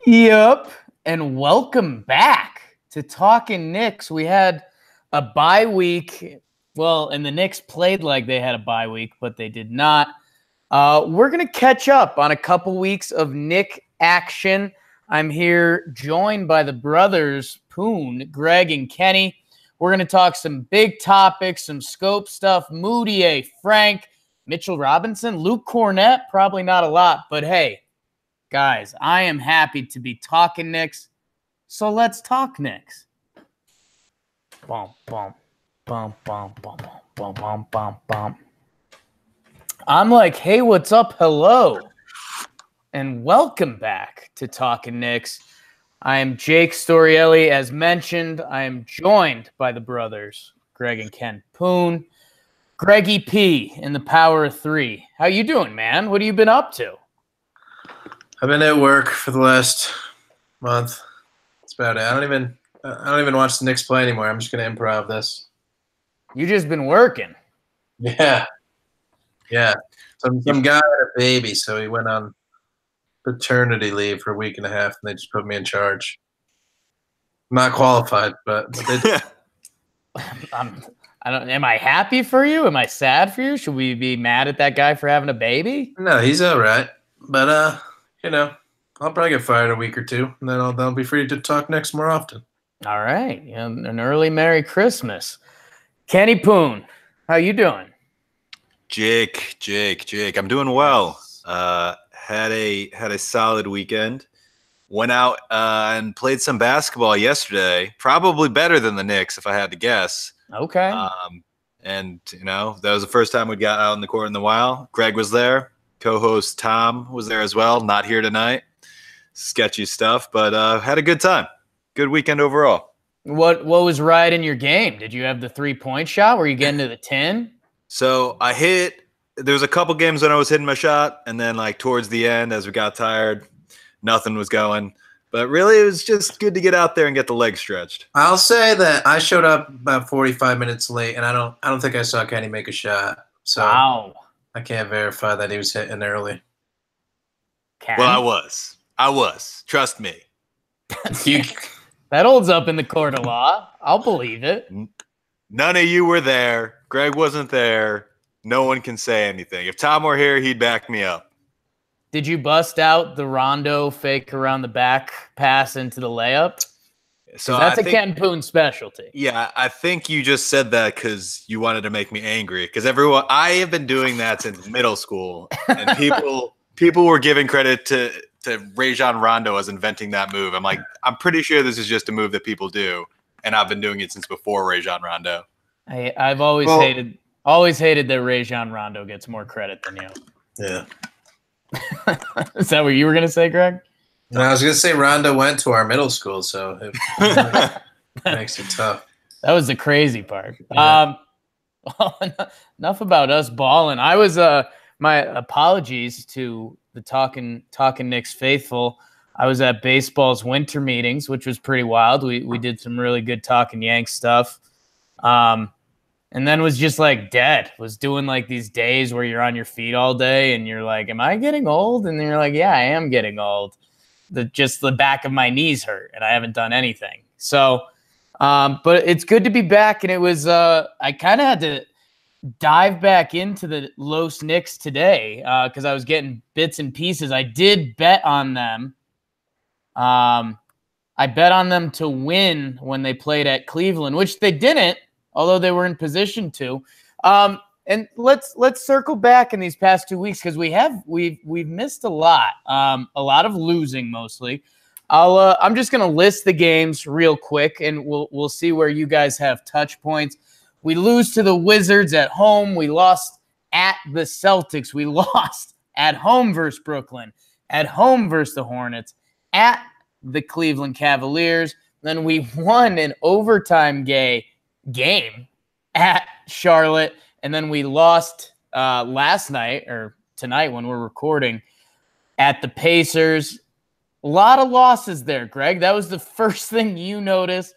Yep, and welcome back to Talking Knicks. We had a bye week. Well, and the Knicks played like they had a bye week, but they did not. We're going to catch up on a couple weeks of Knick action. I'm here joined by the brothers, Poon, Greg, and Kenny. We're going to talk some big topics, some scope stuff, Moutier, Frank, Mitchell Robinson, Luke Cornett, probably not a lot, but hey, guys, I am happy to be talking Knicks, so let's talk Knicks. Bum, bum, bum, bum, bum, bum, bum, bum, bum. I'm like, hey, what's up? Hello, and welcome back to Talking Knicks. I am Jake Storielli. As mentioned, I am joined by the brothers, Greg and Ken Poon. Greggy P in the Power of Three. How you doing, man? What have you been up to? I've been at work for the last month. That's about it. I don't even watch the Knicks play anymore. I'm just gonna improv this. You just been working. Yeah. Some guy had a baby, so he went on paternity leave for a week and a half, and they just put me in charge. I'm not qualified, but they, Am I happy for you? Am I sad for you? Should we be mad at that guy for having a baby? no, he's all right. But I'll probably get fired a week or two, and then I'll be free to talk Knicks more often. All right. An early Merry Christmas. Kenny Poon, how you doing? Jake. I'm doing well. Had a solid weekend. Went out and played some basketball yesterday. Probably better than the Knicks, if I had to guess. Okay. And that was the first time we got out in the court in a while. Greg was there. Co-host Tom was there as well. Not here tonight. Sketchy stuff, but had a good time. Good weekend overall. What was right in your game? Did you have the 3-point shot? Were you getting to the 10? So there was a couple games when I was hitting my shot, and then like towards the end, as we got tired, nothing was going. But really, it was just good to get out there and get the legs stretched. I'll say that I showed up about 45 minutes late, and I don't think I saw Kenny make a shot. So Wow. I can't verify that he was hitting early. Ken? Well, I was. Trust me. That holds up in the court of law. I'll believe it. None of you were there. Greg wasn't there. No one can say anything. If Tom were here, he'd back me up. Did you bust out the Rondo fake around the back pass into the layup? So that's a Ken Poon specialty. Yeah, I think you just said that because you wanted to make me angry. Because I have been doing that since middle school, and people were giving credit to Rajon Rondo as inventing that move. I'm like, I'm pretty sure this is just a move that people do, and I've been doing it since before Rajon Rondo. I've always hated that Rajon Rondo gets more credit than you. Yeah. Is that what you were gonna say, Greg? No, I was gonna say Rondo went to our middle school, so it makes it tough. That was the crazy part. Yeah. Well, enough about us balling. I was my apologies to the Talking Knicks faithful. I was at baseball's winter meetings, which was pretty wild. We did some really good Talking Yanks stuff. And then was just like dead. Was doing like these days where you're on your feet all day and you're like, am I getting old? And you're like, yeah, I am getting old. Just the back of my knees hurt and I haven't done anything. So, but it's good to be back. And it was, I kind of had to dive back into the Los Knicks today because I was getting bits and pieces. I did bet on them. I bet on them to win when they played at Cleveland, which they didn't, although they were in position to. And let's circle back in these past 2 weeks because we've missed a lot of losing mostly. I'm just gonna list the games real quick, and we'll see where you guys have touch points. We lose to the Wizards at home. We lost at the Celtics. We lost at home versus Brooklyn, at home versus the Hornets, at the Cleveland Cavaliers. Then we won an overtime game at Charlotte. And then we lost last night or tonight when we're recording at the Pacers. A lot of losses there, Greg. That was the first thing you noticed.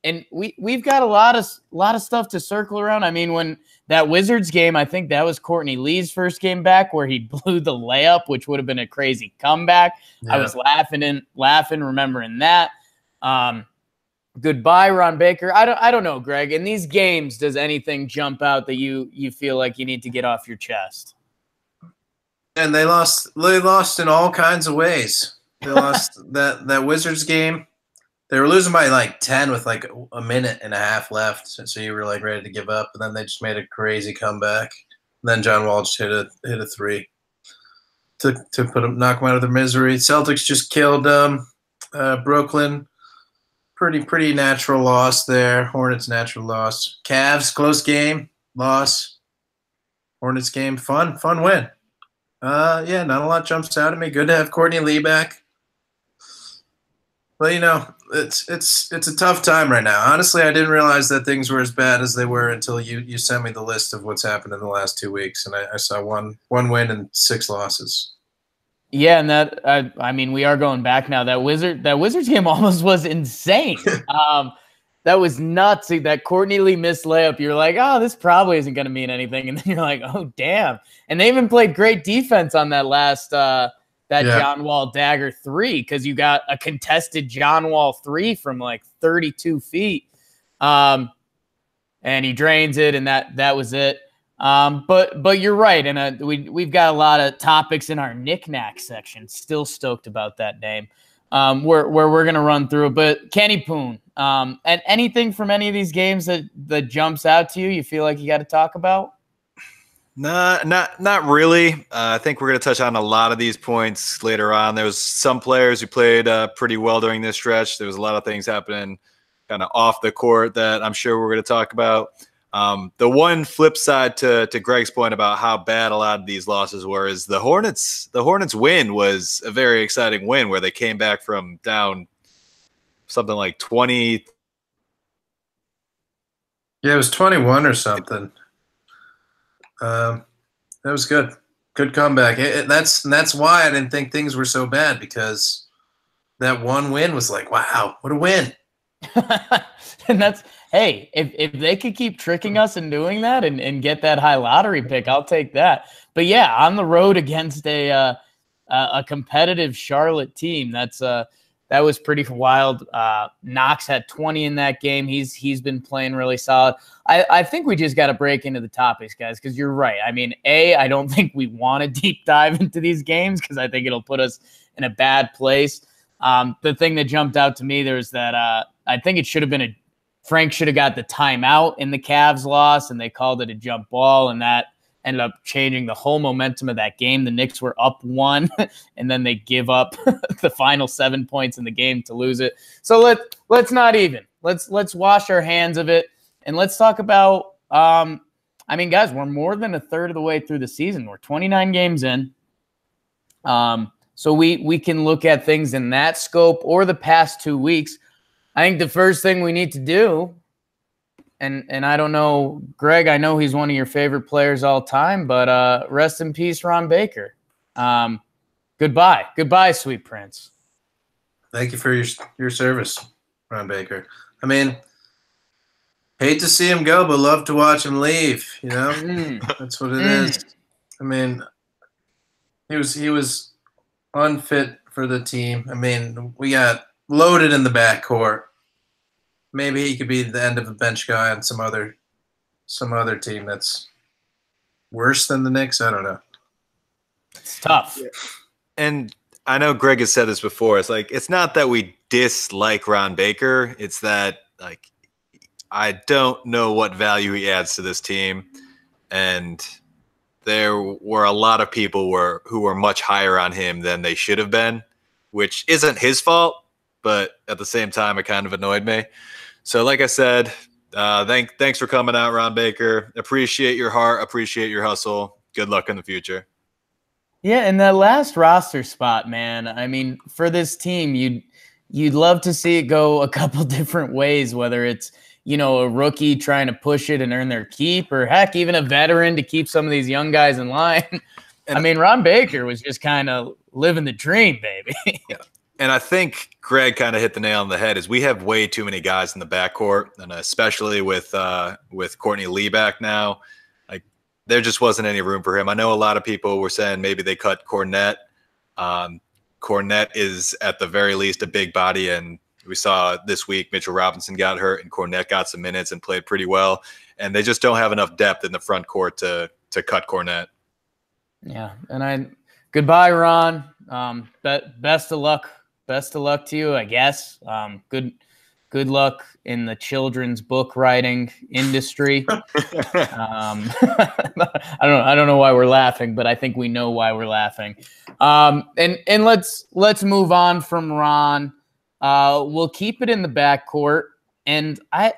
and we've got a lot of stuff to circle around. I mean, when that Wizards game, I think that was Courtney Lee's first game back where he blew the layup, which would have been a crazy comeback. Yeah. I was laughing, remembering that. Goodbye, Ron Baker. I don't know, Greg. In these games, does anything jump out that you feel like you need to get off your chest? And they lost in all kinds of ways. They lost that Wizards game. They were losing by like 10 with like a minute and a half left. So you were like ready to give up. And then they just made a crazy comeback. And then John Wall just hit a three to knock them out of their misery. Celtics just killed Brooklyn. Pretty natural loss there. Hornets natural loss. Cavs close game, loss. Hornets game fun win. Yeah, not a lot jumps out at me. Good to have Courtney Lee back. But it's a tough time right now. Honestly, I didn't realize that things were as bad as they were until you sent me the list of what's happened in the last 2 weeks, and I saw one win and 6 losses. Yeah, and that I mean, we are going back now. That Wizards game almost was insane. That was nuts. That Courtney Lee missed layup. You're like, oh, this probably isn't going to mean anything, and then you're like, oh, damn. And they even played great defense on that last John Wall dagger 3 because you got a contested John Wall 3 from like 32 feet, and he drains it, and that was it. But you're right, and we've got a lot of topics in our knick-knack section. Still stoked about that name. Where we're gonna run through it. But Kenny Poon, and anything from any of these games that jumps out to you, you feel like you got to talk about? No, not really. I think we're gonna touch on a lot of these points later on. There was some players who played pretty well during this stretch. There was a lot of things happening kind of off the court that I'm sure we're gonna talk about. The one flip side to Greg's point about how bad a lot of these losses were is the Hornets win was a very exciting win where they came back from down something like 20. Yeah, it was 21 or something. That was good. Good comeback. That's why I didn't think things were so bad, because that one win was like, wow, what a win. And hey, if they could keep tricking us and doing that and get that high lottery pick, I'll take that. But yeah, on the road against a competitive Charlotte team, that was pretty wild. Knox had 20 in that game. He's been playing really solid. I think we just got to break into the topics, guys, because you're right. I mean, I don't think we want to deep dive into these games because I think it'll put us in a bad place. The thing that jumped out to me, there's that I think it should have been Frank should have got the timeout in the Cavs loss, and they called it a jump ball, and that ended up changing the whole momentum of that game. The Knicks were up 1, and then they give up the final 7 points in the game to lose it. So let's not even. Let's wash our hands of it, and let's talk about. I mean, guys, we're more than a third of the way through the season. We're 29 games in. So we can look at things in that scope or the past 2 weeks. I think the first thing we need to do, and I don't know, Greg, I know he's one of your favorite players all time, but rest in peace, Ron Baker. Goodbye, sweet prince. Thank you for your service, Ron Baker. I mean, hate to see him go, but love to watch him leave. That's what it is. I mean, he was unfit for the team. I mean, we got loaded in the backcourt. Maybe he could be the end of a bench guy on some other team that's worse than the Knicks. I don't know. It's tough. And I know Greg has said this before. It's like, it's not that we dislike Ron Baker. It's that, like, I don't know what value he adds to this team. And there were a lot of people who were much higher on him than they should have been, which isn't his fault. But at the same time, it kind of annoyed me. So like I said, thanks for coming out, Ron Baker. Appreciate your heart. Appreciate your hustle. Good luck in the future. Yeah, and that last roster spot, man, I mean, for this team, you'd love to see it go a couple different ways, whether it's, a rookie trying to push it and earn their keep, or heck, even a veteran to keep some of these young guys in line. I mean, Ron Baker was just kind of living the dream, baby. Yeah. And I think Greg kind of hit the nail on the head. Is we have way too many guys in the backcourt, and especially with Courtney Lee back now, like there just wasn't any room for him. I know a lot of people were saying maybe they cut Kornet. Kornet is at the very least a big body, and we saw this week Mitchell Robinson got hurt, and Kornet got some minutes and played pretty well. And they just don't have enough depth in the front court to cut Kornet. Yeah, and goodbye, Ron. Best of luck. Best of luck to you, I guess. Good luck in the children's book writing industry. I don't know why we're laughing, but I think we know why we're laughing. And let's move on from Ron. We'll keep it in the backcourt, and I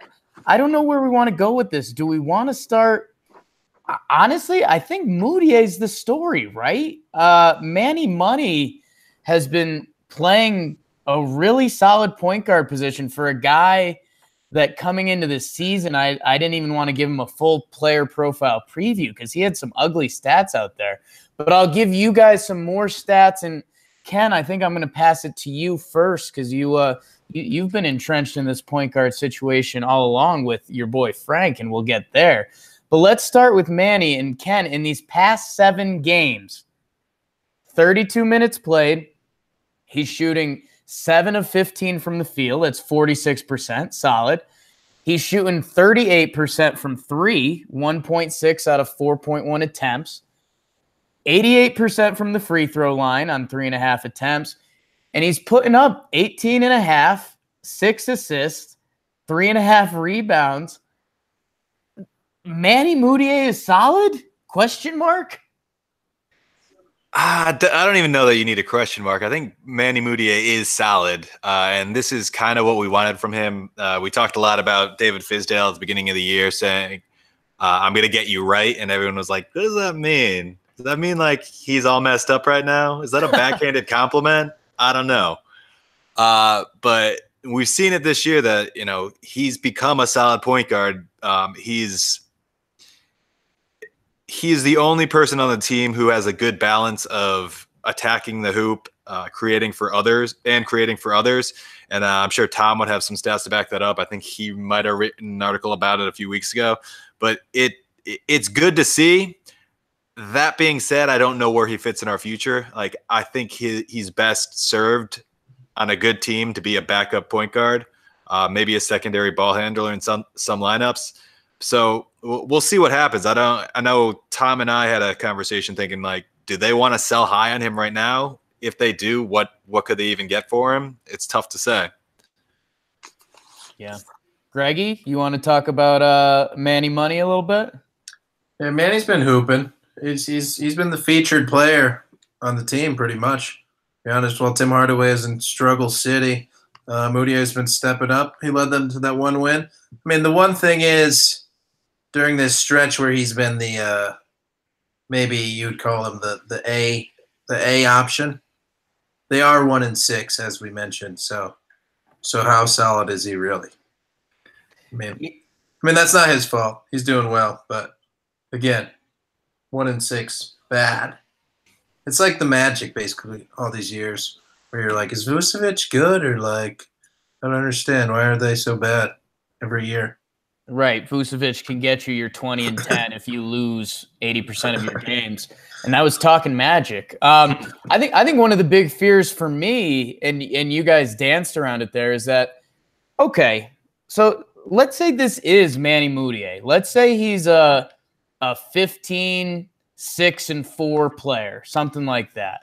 don't know where we want to go with this. Do we want to start? Honestly, I think Mudiay's the story, right? Manny Money has been playing a really solid point guard position for a guy that coming into this season, I didn't even want to give him a full player profile preview because he had some ugly stats out there. But I'll give you guys some more stats. And Ken, I think I'm going to pass it to you first because you've been entrenched in this point guard situation all along with your boy Frank, and we'll get there. But let's start with Manny. And Ken, in these past 7 games, 32 minutes played, he's shooting 7 of 15 from the field. That's 46%, solid. He's shooting 38% from 3, 1.6 out of 4.1 attempts. 88% from the free throw line on 3.5 attempts. And he's putting up 18.5, 6 assists, 3.5 rebounds. Manny Mudiay is solid? Question mark? I don't even know that you need a question mark. I think Manny Mudiay is solid, and this is kind of what we wanted from him. We talked a lot about David Fizdale at the beginning of the year saying, I'm going to get you right, and everyone was like, what does that mean? Does that mean like he's all messed up right now? Is that a backhanded compliment? I don't know. But we've seen it this year that, he's become a solid point guard. He's the only person on the team who has a good balance of attacking the hoop, creating for others. And I'm sure Tom would have some stats to back that up. I think he might have written an article about it a few weeks ago. But it's good to see. That being said, I don't know where he fits in our future. Like, I think he's best served on a good team to be a backup point guard, maybe a secondary ball handler in some lineups. So we'll see what happens. I know Tom and I had a conversation thinking, like, do they want to sell high on him right now? If they do, what could they even get for him? It's tough to say. Yeah. Greggy, you want to talk about Manny Money a little bit? Yeah, Manny's been hooping. He's been the featured player on the team pretty much. To be honest, while Tim Hardaway is in struggle city, Mudiay has been stepping up. He led them to that one win. I mean, the one thing is, during this stretch where he's been the maybe you'd call him the A option, they are 1-6 as we mentioned. So how solid is he really? I mean that's not his fault. He's doing well, but again, 1-6, bad. It's like the Magic basically all these years where you're like, is Vucevic good or like I don't understand why are they so bad every year? Right. Vucevic can get you your 20 and 10 if you lose 80% of your games. And that was talking Magic. I think one of the big fears for me, and you guys danced around it there, is that, okay, so let's say this is Manny Mudiay. Let's say he's a 15, 6, and 4 player, something like that.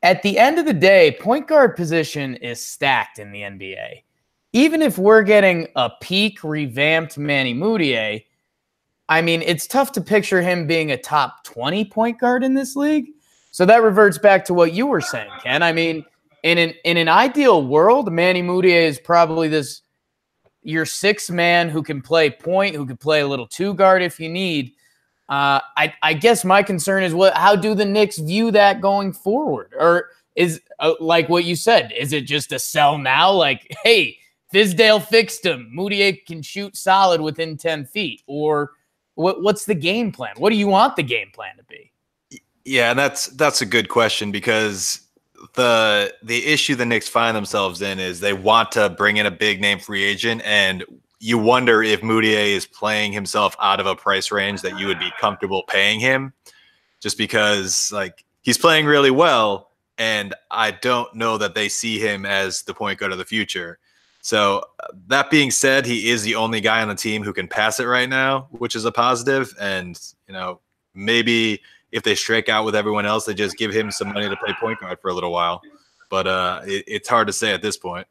At the end of the day, point guard position is stacked in the NBA. Even if we're getting a peak revamped Manny Mudiay, I mean, it's tough to picture him being a top 20 point guard in this league. So that reverts back to what you were saying, Ken. I mean, in an ideal world, Manny Mudiay is probably your 6th man who can play point, who could play a little 2 guard if you need. I guess my concern is how do the Knicks view that going forward? Or is like what you said, is it just a sell now? Like, hey, Fizdale fixed him. Mudiay can shoot solid within 10 feet. Or what's the game plan? What do you want the game plan to be? Yeah, and that's a good question because the issue the Knicks find themselves in is they want to bring in a big name free agent, and you wonder if Mudiay is playing himself out of a price range that you would be comfortable paying him, just because like he's playing really well, and I don't know that they see him as the point guard of the future. So that being said, he is the only guy on the team who can pass it right now, which is a positive. And, you know, maybe if they strike out with everyone else, they just give him some money to play point guard for a little while. But it's hard to say at this point.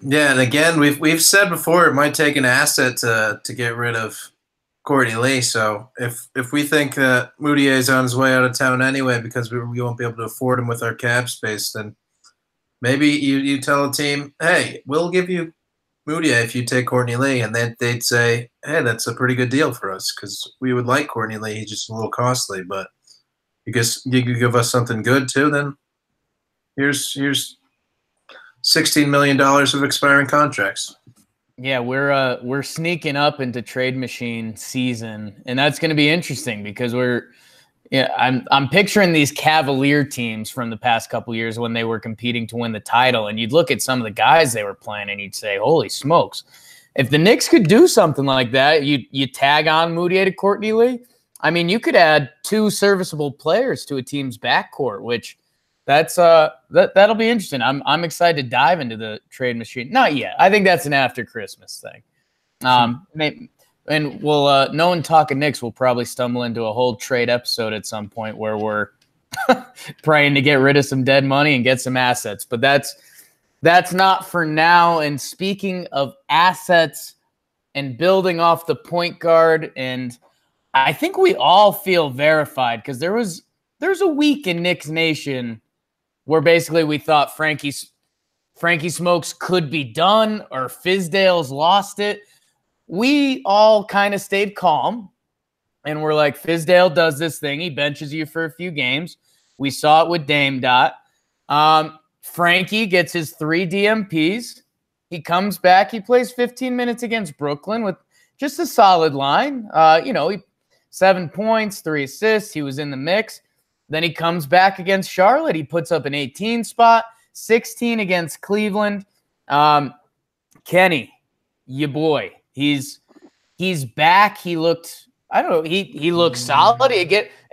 Yeah, and again, we've said before it might take an asset to get rid of Courtney Lee. So if we think that Mudiay is on his way out of town anyway because we won't be able to afford him with our cap space, then maybe you tell a team, hey, we'll give you Mudiay if you take Courtney Lee, and then they'd say, hey, that's a pretty good deal for us because we would like Courtney Lee. He's just a little costly, but because you could give us something good too, then here's $16 million of expiring contracts. Yeah, we're sneaking up into trade machine season, and that's going to be interesting because I'm picturing these Cavalier teams from the past couple years when they were competing to win the title, and you'd look at some of the guys they were playing, and you'd say, "Holy smokes!" If the Knicks could do something like that, you tag on Mudiay to Courtney Lee. I mean, you could add 2 serviceable players to a team's backcourt, which that'll be interesting. I'm excited to dive into the trade machine. Not yet. I think that's an after Christmas thing. Maybe. And we'll, knowing Talking Knicks, we'll probably stumble into a whole trade episode at some point where we're praying to get rid of some dead money and get some assets. But that's not for now. And speaking of assets and building off the point guard, and I think we all feel verified because there's a week in Knicks Nation where basically we thought Frankie Smokes could be done or Fizdale's lost it. We all kind of stayed calm, and we're like, Fizdale does this thing. He benches you for a few games. We saw it with Dame Dot. Frankie gets his 3 DMPs. He comes back. He plays 15 minutes against Brooklyn with just a solid line. 7 points, 3 assists. He was in the mix. Then he comes back against Charlotte. He puts up an 18 spot, 16 against Cleveland. Kenny, your boy. He's back. He looked, I don't know, he looked solid.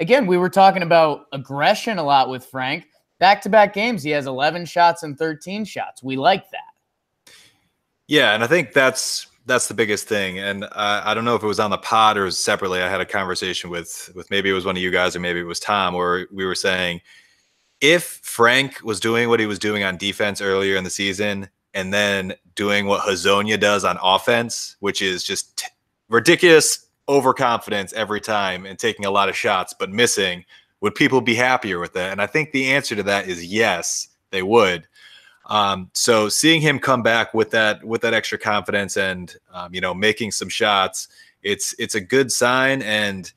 Again, we were talking about aggression a lot with Frank. Back-to-back games, he has 11 shots and 13 shots. We like that. Yeah, and I think that's the biggest thing. And I don't know if it was on the pod or separately. I had a conversation with maybe it was one of you guys or maybe it was Tom, where we were saying if Frank was doing what he was doing on defense earlier in the season and then doing what Hezonja does on offense, which is just ridiculous overconfidence every time and taking a lot of shots but missing, would people be happier with that? And I think the answer to that is yes, they would. So seeing him come back with that extra confidence and making some shots, it's a good sign. And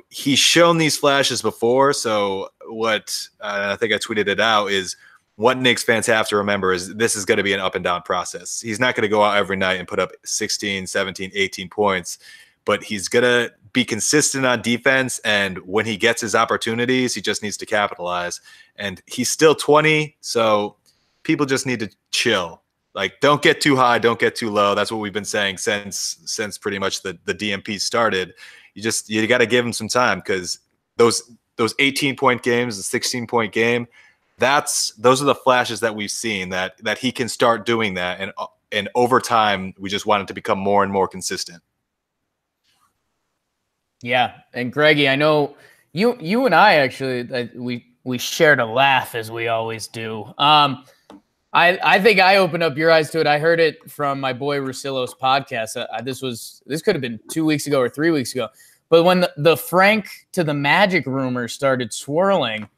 he's shown these flashes before. So what I think I tweeted it out is what Knicks fans have to remember is this is going to be an up and down process. He's not going to go out every night and put up 16, 17, 18 points, but he's going to be consistent on defense. And when he gets his opportunities, he just needs to capitalize. And he's still 20. So people just need to chill. Like, don't get too high, don't get too low. That's what we've been saying since pretty much the DMP started. You got to give him some time because those 18-point games, the 16-point game, those are the flashes that we've seen that he can start doing that, and over time we just want it to become more and more consistent. Yeah, and Greggy, I know you and I actually we shared a laugh as we always do. I think I opened up your eyes to it. I heard it from my boy Russillo's podcast. This could have been 2 weeks ago or 3 weeks ago. But when the Frank to the Magic rumors started swirling,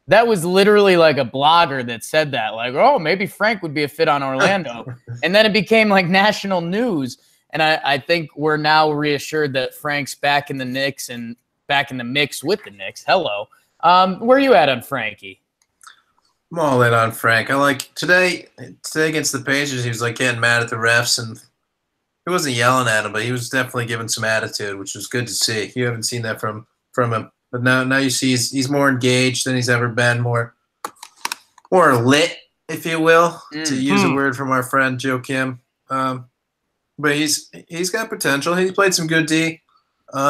that was literally like a blogger that said that, like, oh, maybe Frank would be a fit on Orlando. And then it became like national news. And I think we're now reassured that Frank's back in the Knicks and back in the mix with the Knicks. Hello. Where are you at on Frankie? I'm all in on Frank. I like today against the Pacers, he was like getting mad at the refs, and he wasn't yelling at him, but he was definitely giving some attitude, which was good to see. You haven't seen that from him, but now you see he's more engaged than he's ever been, more or lit, if you will, to use a Mm-hmm. word from our friend Joe Kim. But he's got potential. He played some good D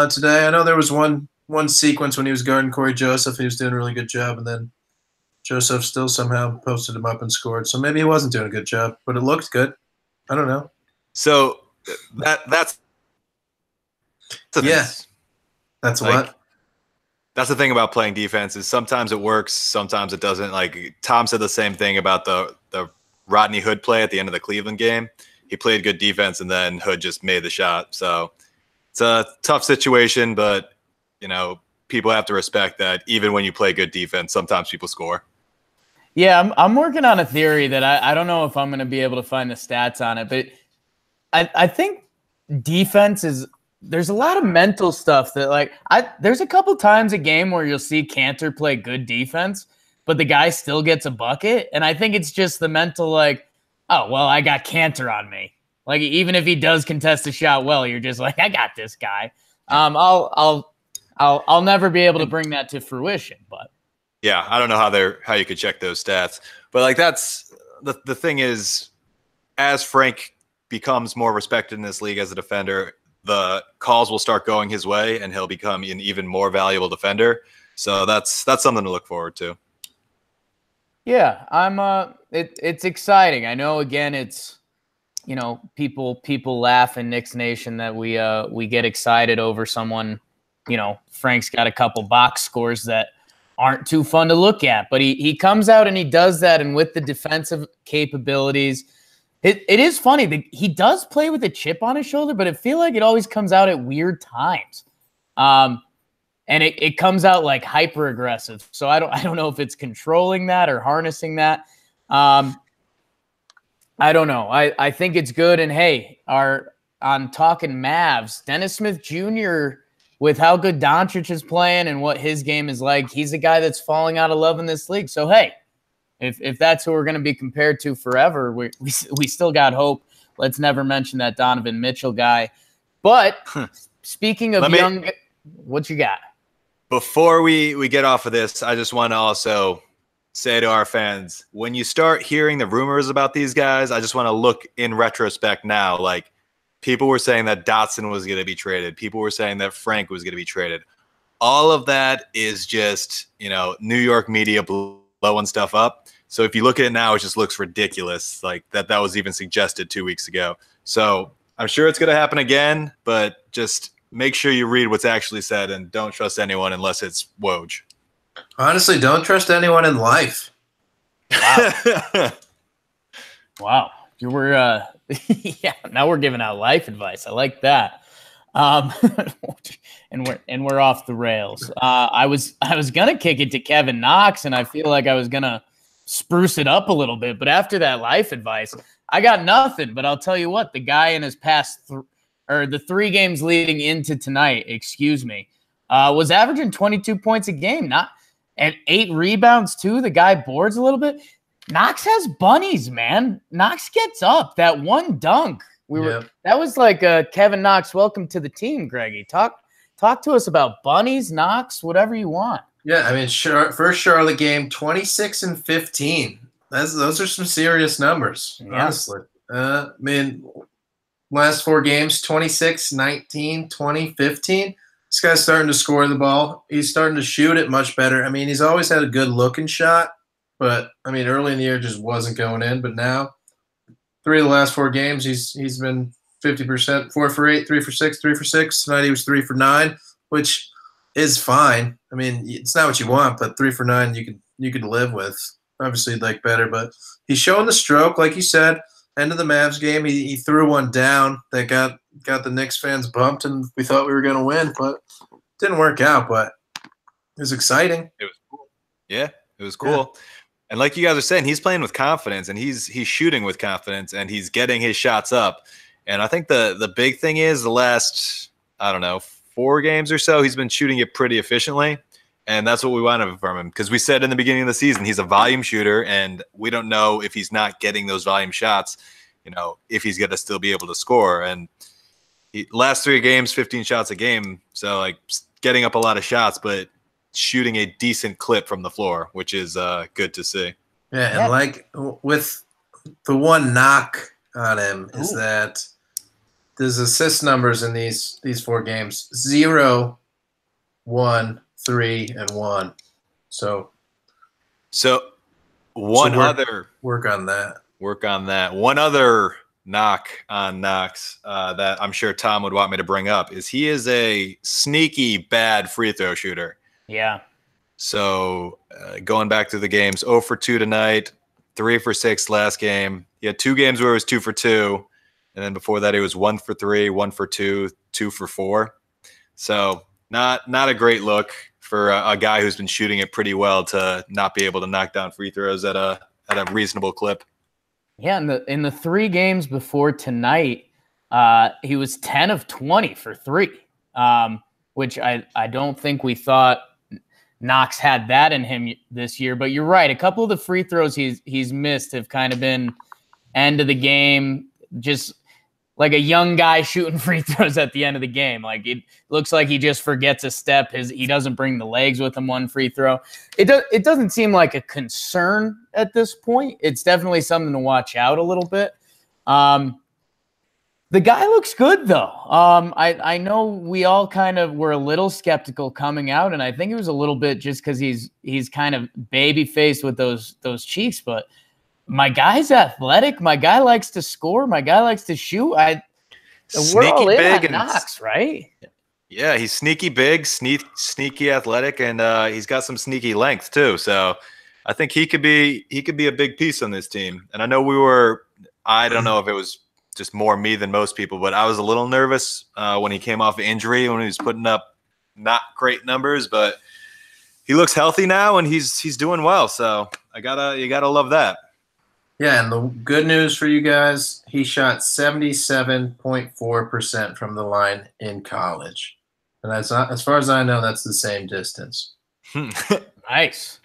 today. I know there was one sequence when he was guarding Corey Joseph. He was doing a really good job, and then Joseph still somehow posted him up and scored. So maybe he wasn't doing a good job, but it looked good. I don't know. So that's the thing. That's Like, what. That's the thing about playing defense is sometimes it works, sometimes it doesn't. Like Tom said the same thing about the Rodney Hood play at the end of the Cleveland game. He played good defense, and then Hood just made the shot. So it's a tough situation, but people have to respect that even when you play good defense, sometimes people score. Yeah, I'm working on a theory that I don't know if I'm going to be able to find the stats on it, but I think defense is – there's a lot of mental stuff that there's a couple times a game where you'll see Cantor play good defense, but the guy still gets a bucket. And I think it's just the mental oh, well, I got Cantor on me. Like even if he does contest a shot well, you're just like, I got this guy. I'll never be able to bring that to fruition, but yeah, I don't know how you could check those stats, but that's the thing is, as Frank becomes more respected in this league as a defender, the calls will start going his way, and he'll become an even more valuable defender. So that's something to look forward to. Yeah, it's exciting. I know again it's people laugh in Knicks Nation that we get excited over someone, Frank's got a couple box scores that aren't too fun to look at, but he comes out and he does that, and with the defensive capabilities, it is funny that he does play with a chip on his shoulder, but I feel like it always comes out at weird times. And it comes out like hyper aggressive. So I don't know if it's controlling that or harnessing that. I don't know. I think it's good. And hey, on talking Mavs, Dennis Smith Jr., with how good Doncic is playing and what his game is like, he's a guy that's falling out of love in this league. So hey, if that's who we're going to be compared to forever, we still got hope. Let's never mention that Donovan Mitchell guy. But speaking of what you got? Before we get off of this, I just want to also say to our fans, when you start hearing the rumors about these guys, I just want to look in retrospect now. Like, people were saying that Dotson was going to be traded. People were saying that Frank was going to be traded. All of that is just, New York media blowing stuff up. So if you look at it now, it just looks ridiculous. Like that was even suggested 2 weeks ago. So I'm sure it's going to happen again, but just make sure you read what's actually said and don't trust anyone unless it's Woj. Honestly, don't trust anyone in life. Wow. Wow. You were yeah, now we're giving out life advice. I like that. And we're off the rails. I was gonna kick it to Kevin Knox, and I feel like I was gonna spruce it up a little bit, but after that life advice, I got nothing. But I'll tell you what, the guy in his past the 3 games leading into tonight, was averaging 22 points a game, and 8 rebounds too. The guy boards a little bit. Knox has bunnies, man. Knox gets up. That one dunk. That was like Kevin Knox, welcome to the team, Greggy. Talk to us about bunnies, Knox, whatever you want. Yeah, I mean, first Charlotte game, 26 and 15. Those are some serious numbers, honestly. I mean, last 4 games, 26, 19, 20, 15. This guy's starting to score the ball. He's starting to shoot it much better. I mean, he's always had a good-looking shot, but, I mean, early in the year just wasn't going in. But now, 3 of the last 4 games, he's been 50%, 4 for 8, 3 for 6, 3 for 6. Tonight he was 3 for 9, which is fine. I mean, it's not what you want, but 3 for 9 you could live with. Obviously, you'd like better, but he's showing the stroke, like you said. End of the Mavs game, he threw one down that got the Knicks fans bumped, and we thought we were going to win, but it didn't work out. But it was exciting. It was cool. Yeah, it was cool. Yeah. And like you guys are saying, he's playing with confidence, and he's shooting with confidence, and he's getting his shots up. And I think the big thing is the last, 4 games or so, he's been shooting it pretty efficiently. And that's what we wanted from him, because we said in the beginning of the season, he's a volume shooter, and we don't know if he's not getting those volume shots, if he's going to still be able to score. And last 3 games, 15 shots a game. So like getting up a lot of shots, but shooting a decent clip from the floor, which is good to see. Yeah, Yeah. and like with the one knock on him is Ooh. that his assist numbers in these 4 games 0, 1, 3, and 1. So one work, other work on that. work on that. One other knock on Knox that I'm sure Tom would want me to bring up is he is a sneaky bad free throw shooter. Yeah. So going back to the games, 0 for 2 tonight, 3 for 6 last game. He had 2 games where it was 2 for 2. And then before that, it was 1 for 3, 1 for 2, 2 for 4. So not a great look for a guy who's been shooting it pretty well to not be able to knock down free throws at a reasonable clip. Yeah, in the 3 games before tonight, he was 10 of 20 for 3, which I don't think we thought Knox had that in him this year. But you're right. A couple of the free throws he's missed have kind of been end of the game, just like a young guy shooting free throws at the end of the game. Like it looks like he just forgets a step. He doesn't bring the legs with him one free throw. It doesn't seem like a concern at this point. It's definitely something to watch out a little bit. The guy looks good though. I know we all kind of were a little skeptical coming out, and I think it was a little bit just because he's kind of baby faced with those cheeks, but my guy's athletic. My guy likes to score. My guy likes to shoot. We're all in big on Knox, right? Yeah, he's sneaky big, sneaky athletic, and he's got some sneaky length too. So I think he could be a big piece on this team. And I know I don't know if it was just more me than most people, but I was a little nervous when he came off of injury, when he was putting up not great numbers, but he looks healthy now and he's doing well. So you gotta love that. Yeah, and the good news for you guys, he shot 77.4% from the line in college. And that's not, as far as I know, that's the same distance. Nice.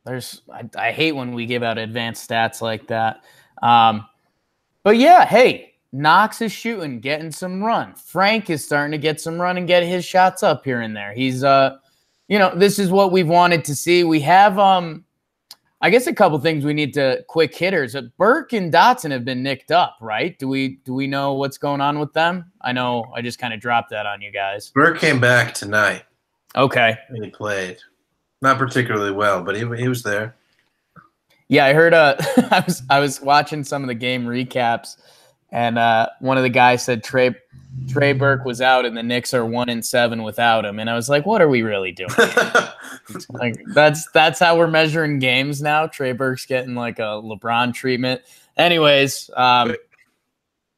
I hate when we give out advanced stats like that. But yeah, hey, Knox is shooting, getting some run. Frank is starting to get some run and get his shots up here and there. He's this is what we've wanted to see. We have I guess a couple things we need to quick hitters. Burke and Dotson have been nicked up, right? Do we know what's going on with them? I know I just kind of dropped that on you guys. Burke came back tonight. Okay. And he played. Not particularly well, but he was there. Yeah, I heard I was watching some of the game recaps, and one of the guys said Trey Burke was out and the Knicks are 1-7 without him. And I was like, what are we really doing? Like that's how we're measuring games now. Trey Burke's getting like a LeBron treatment. Anyways,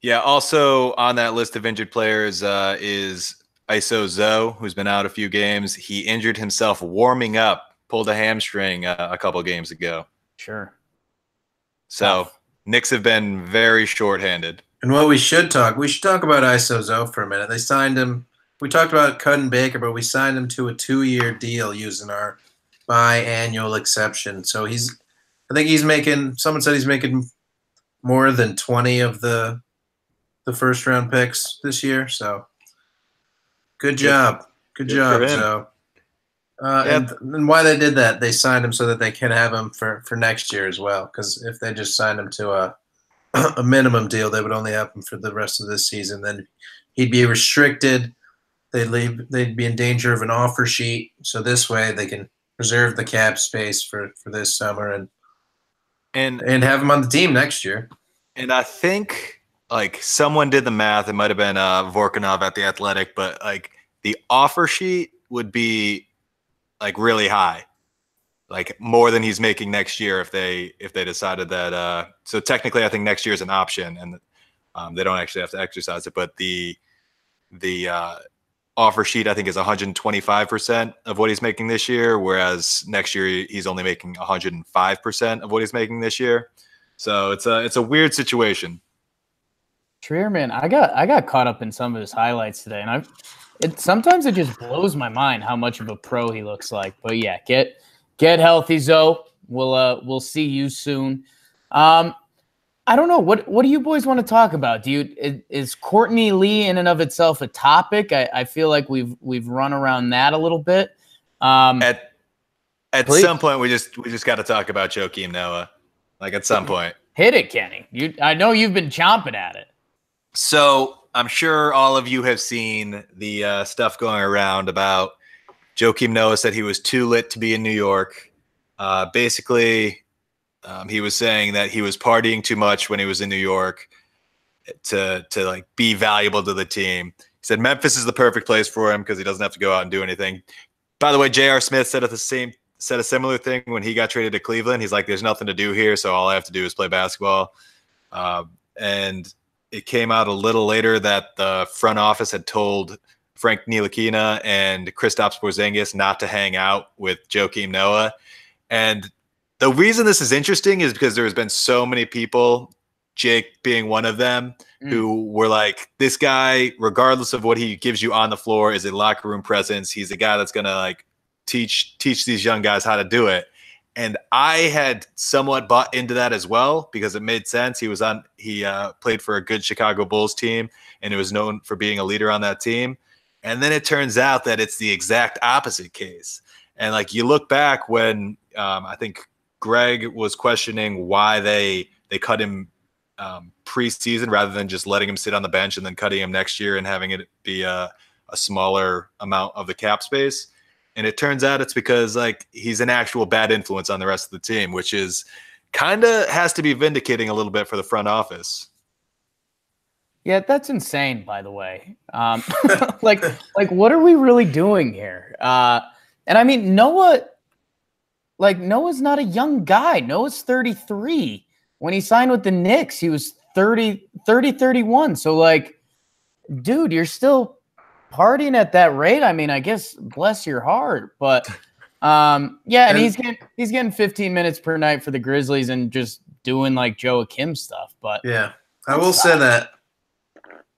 yeah, also on that list of injured players is Iso Zoe, who's been out a few games. He injured himself warming up, pulled a hamstring a couple games ago. Sure. So Knicks have been very shorthanded. And what we should talk about Iso Zoe for a minute. They signed him. We talked about Cutting Baker, but we signed him to a 2-year deal using our biannual exception. So I think he's making. Someone said he's making more than 20 of the first round picks this year. So good job, Zoe. And why they did that? They signed him so that they can have him for next year as well. Because if they just signed him to a minimum deal, they would only have him for the rest of this season. Then he'd be restricted. They'd be in danger of an offer sheet. So this way they can preserve the cap space for this summer and have him on the team next year. And I think like someone did the math. It might have been Vorkunov at The Athletic, but like the offer sheet would be like really high, like more than he's making next year if they decided that. So technically, I think next year is an option, and they don't actually have to exercise it. But the offer sheet I think is 125% of what he's making this year, whereas next year he's only making 105% of what he's making this year. So it's a weird situation. Trier, man, I got caught up in some of his highlights today, and sometimes it just blows my mind how much of a pro he looks like. But yeah, get healthy, Zoe. We'll see you soon. I don't know. What do you boys want to talk about? Is Courtney Lee in and of itself a topic? I feel like we've run around that a little bit. At Please. some point, we just got to talk about Joakim Noah. Like at some point. Hit it, Kenny. I know you've been chomping at it. So I'm sure all of you have seen the stuff going around about Joakim Noah said he was too lit to be in New York. Basically, he was saying that he was partying too much when he was in New York to like be valuable to the team. He said Memphis is the perfect place for him because he doesn't have to go out and do anything. By the way, J.R. Smith said a similar thing when he got traded to Cleveland. He's like, there's nothing to do here, so all I have to do is play basketball. And it came out a little later that the front office had told Frank Ntilikina and Kristaps Porzingis not to hang out with Joakim Noah. And the reason this is interesting is because there's been so many people, Jake being one of them, who were like, this guy, regardless of what he gives you on the floor, is a locker room presence. He's a guy that's going to like teach these young guys how to do it. And I had somewhat bought into that as well because it made sense. He played for a good Chicago Bulls team and it was known for being a leader on that team. And then it turns out that it's the exact opposite case. And like you look back when I think Greg was questioning why they cut him preseason rather than just letting him sit on the bench and then cutting him next year and having it be a smaller amount of the cap space. And it turns out it's because like he's an actual bad influence on the rest of the team, which is kind of has to be vindicating a little bit for the front office. Yeah, that's insane, by the way. Like what are we really doing here? And I mean, Noah's not a young guy. Noah's 33. When he signed with the Knicks, he was 31. So like, dude, you're still partying at that rate. I mean, I guess bless your heart, but yeah, and he's getting 15 minutes per night for the Grizzlies and just doing like Joakim stuff. But yeah, I will say that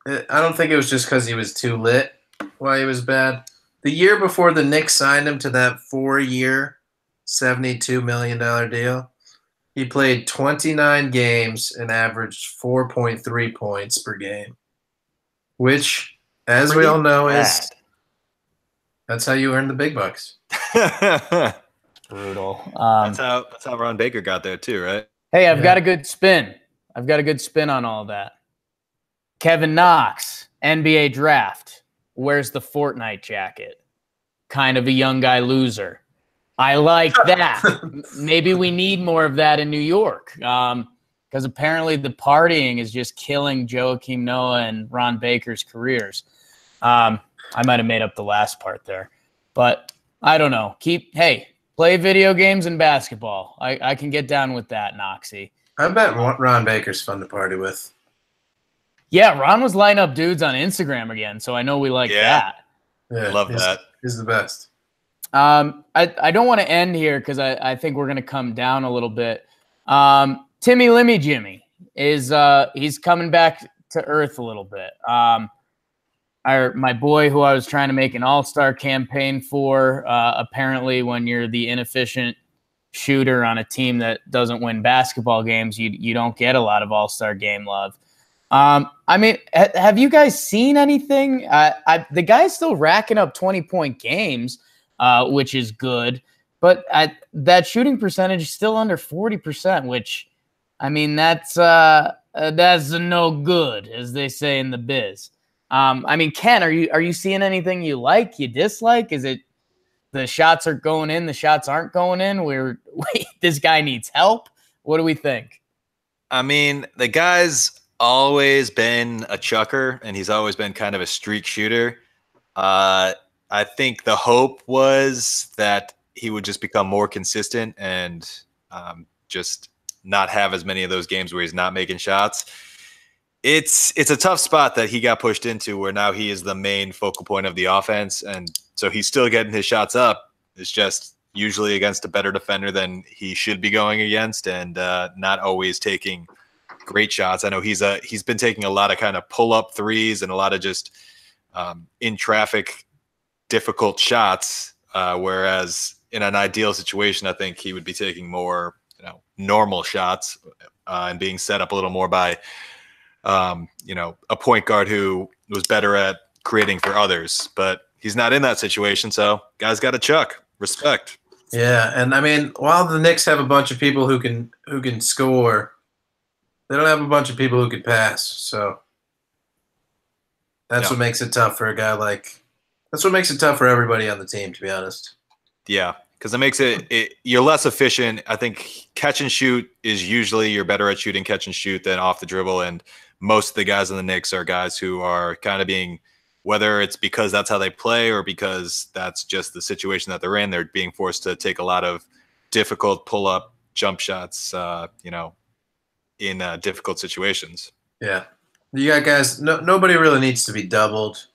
I don't think it was just because he was too lit why he was bad. The year before the Knicks signed him to that 4-year, $72 million deal, he played 29 games and averaged 4.3 points per game, which, as we all know, that's how you earn the big bucks. Brutal. That's how Ron Baker got there too, right? Hey, I've got a good spin. I've got a good spin on all that. Kevin Knox, NBA draft, wears the Fortnite jacket. Kind of a young guy loser. I like that. Maybe we need more of that in New York. Because apparently the partying is just killing Joakim Noah and Ron Baker's careers. I might have made up the last part there. But I don't know. Play video games and basketball. I can get down with that, Noxie. I bet Ron Baker's fun to party with. Yeah, Ron was lining up dudes on Instagram again, so I know we like that. Yeah, love that. He's the best. I don't want to end here because I think we're going to come down a little bit. Timmy Limmy Jimmy is he's coming back to earth a little bit. My boy who I was trying to make an all-star campaign for, apparently when you're the inefficient shooter on a team that doesn't win basketball games, you don't get a lot of all-star game love. I mean, have you guys seen anything? The guy's still racking up 20-point games, which is good, but that shooting percentage is still under 40%, which, I mean, that's a no good, as they say in the biz. I mean, Ken, are you seeing anything you like, you dislike? Is it the shots are going in, the shots aren't going in? Wait, this guy needs help? What do we think? I mean, the guy's always been a chucker, and he's always been kind of a streak shooter. I think the hope was that he would just become more consistent and just not have as many of those games where he's not making shots. It's a tough spot that he got pushed into where now he is the main focal point of the offense. And so he's still getting his shots up. It's just usually against a better defender than he should be going against and not always taking great shots. I know he's been taking a lot of kind of pull-up threes and a lot of just in traffic difficult shots, whereas in an ideal situation, I think he would be taking more normal shots and being set up a little more by a point guard who was better at creating for others, but he's not in that situation. So guys got to chuck. Respect. Yeah, and I mean, while the Knicks have a bunch of people who can score, they don't have a bunch of people who can pass. So that's Yeah. what makes it tough for a guy like. That's what makes it tough for everybody on the team, to be honest. Yeah, because it makes it you're less efficient. I think catch and shoot is usually you're better at shooting catch and shoot than off the dribble, and most of the guys in the Knicks are guys who are kind of being, whether it's because that's how they play or because that's just the situation that they're in, they're being forced to take a lot of difficult pull-up jump shots, in difficult situations. Yeah, you got guys. Nobody really needs to be doubled.